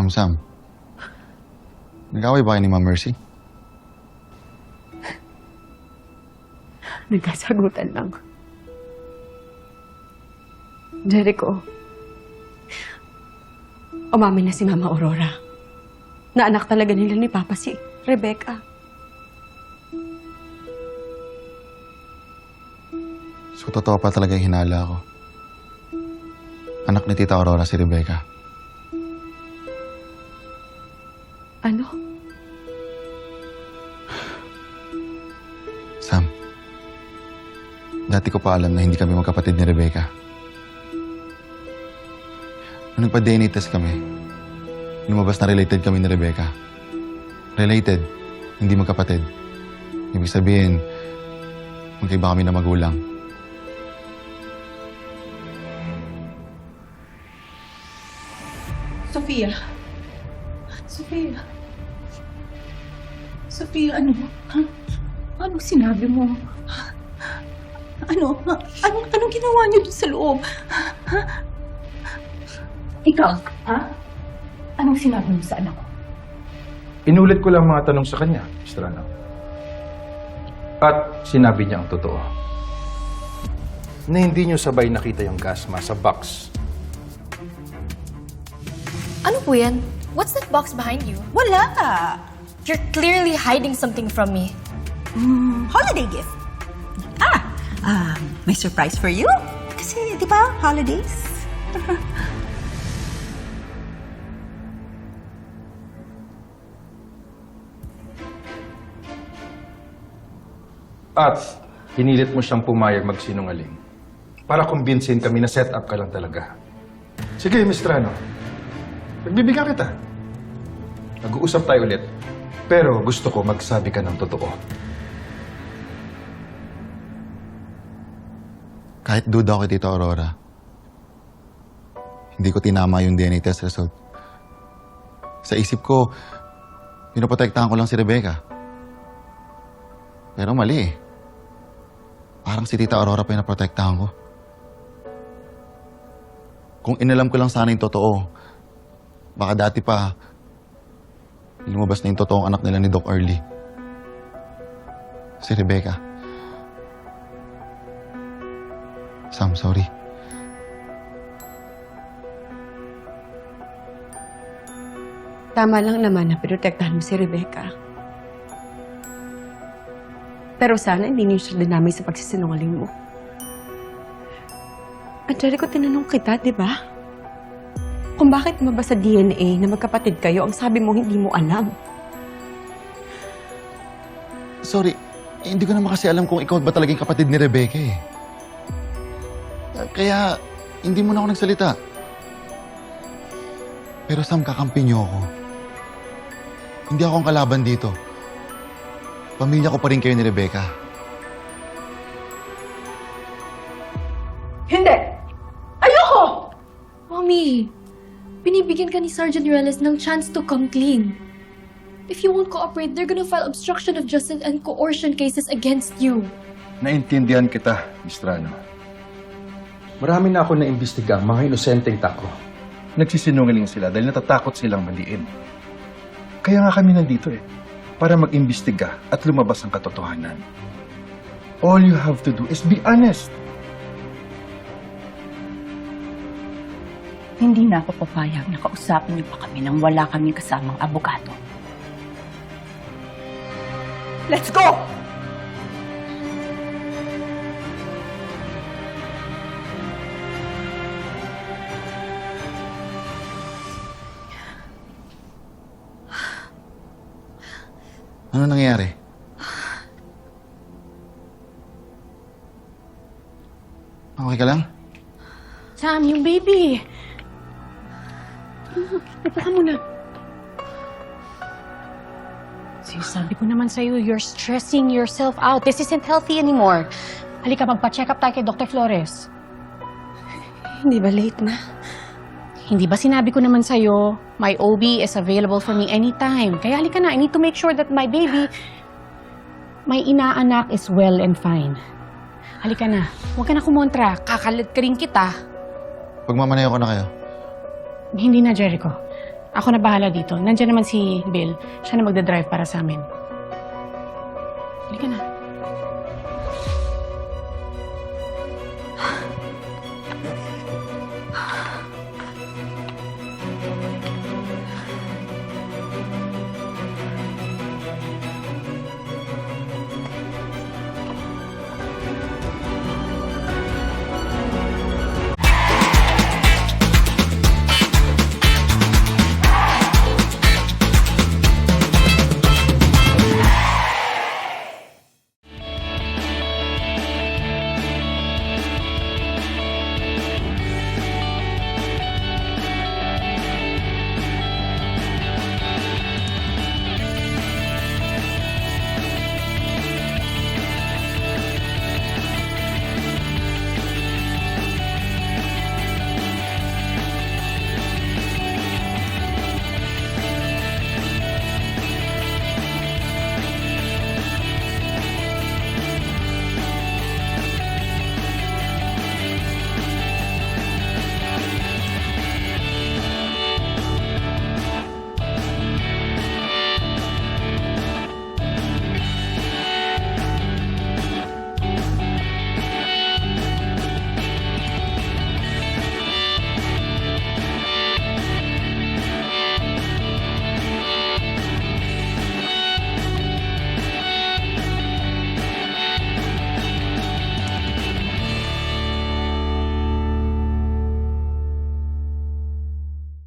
Sam, nag-away ba kayo ni Ma'am Mercy? Nagkasagutan lang. Jericho, umamin na si Mama Aurora na anak talaga nila ni Papa si Rebecca. So, totoo pa talaga yung hinala ko. Anak ni Tita Aurora si Rebecca. Ano? Sam, dati ko pa alam na hindi kami magkapatid ni Rebecca. Nung nagpa-DNA test kami, lumabas na related kami ni Rebecca. Related, hindi magkapatid. Ibig sabihin, magkaiba kami na magulang. Sofia. Sofia. Sofia, ano? Ha? Anong sinabi mo? Ano? Anong ginawa niyo doon sa loob? Ha? Ikaw, ha? Anong sinabi mo sa anak ko? Inulit ko lang mga tanong sa kanya, Mr. Ano. At sinabi niya ang totoo. Na hindi niyo sabay nakita yung gas mask sa box. Ano po yan? What's that box behind you? Wala! You're clearly hiding something from me. Holiday gift. May surprise for you. Kasi, di ba, holidays? At hinilit mo siyang pumayag magsinungaling. Para kumbinsin kami na set up ka lang talaga. Sige, Mr. Ano. Pagbibigyan kita. Nag-uusap tayo ulit. Pero gusto ko magsabi ka ng totoo. Kahit duda ako kay Tita Aurora, hindi ko tinama yung DNA test result. Sa isip ko, pinoprotektahan ko lang si Rebecca. Pero mali eh. Parang si Tita Aurora pa yung naprotektahan ko. Kung inalam ko lang sana yung totoo, baka dati pa, lumabas na yung totoong anak nila ni Doc Early. Si Rebecca. Sam, sorry. Tama lang naman na pinotektahan mo si Rebecca. Pero sana hindi niyo siya dinamay sa pagsisinungaling mo. At Jericho, tinanong kita, di ba? Kung bakit mabasa sa DNA na magkapatid kayo, ang sabi mo hindi mo alam. Sorry, hindi ko naman kasi alam kung ikaw ba talagang kapatid ni Rebecca eh. Kaya, hindi mo na ako nagsalita. Pero Sam, kakampi niyo ako. Hindi ako ang kalaban dito. Pamilya ko pa rin kayo ni Rebecca. Hindi! Ayoko! Mommy, binibigyan ka ni Sergeant Reles ng chance to come clean. If you won't cooperate, they're gonna file obstruction of justice and coercion cases against you. Naintindihan kita, Mr. Ano. Marami na ako naimbestigang mga inosenteng tao. Nagsisinungaling sila dahil natatakot silang maliin. Kaya nga kami nandito eh, para mag-imbestiga at lumabas ang katotohanan. All you have to do is be honest. Hindi na ako papayag na kausapin niyo pa kami nang wala kaming kasamang abogado. Let's go! Ano nangyayari? Okay ka lang? Sam, yung baby! Ito ka muna. Sabi ko naman sa'yo, you're stressing yourself out. This isn't healthy anymore. Halika, magpa-check up tayo kay Dr. Flores. Hindi ba late na? Hindi ba sinabi ko naman sa'yo, my OB is available for me anytime. Kaya halika na, I need to make sure that my baby, my inaanak is well and fine. Halika na, huwag ka na kumontra. Kakalat ka rin kita. Pagmamanayo ko na kayo. Hindi na, Jericho. Ako na bahala dito. Nandiyan naman si Bill. Siya na magdadrive para sa amin.